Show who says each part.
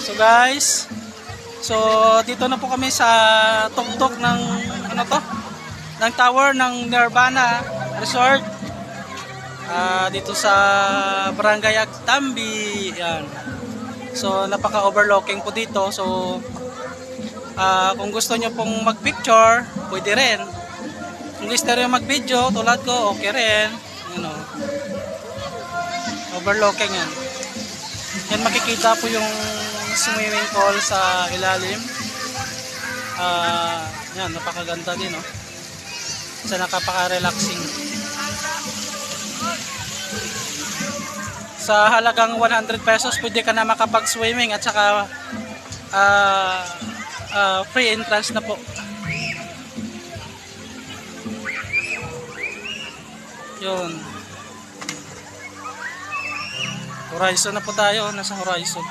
Speaker 1: So guys, so dito na po kami sa tuktok ng ano to? Ng tower ng Nirvana Resort. Dito sa Barangay Agtambi. Yan. So napaka-overlooking po dito. So kung gusto nyo pong mag-picture, pwede rin. Kung gusto nyo mag-video, tulad ko, okay rin. You know. Overlooking yan. Yan makikita po yung swimming pool sa ilalim. Yan, napakaganda din, no? Sa nakapaka-relaxing. Sa halagang 100 pesos, pwede ka na makapag-swimming at saka free entrance na po. Yun. Horizon na po tayo, nasa horizon.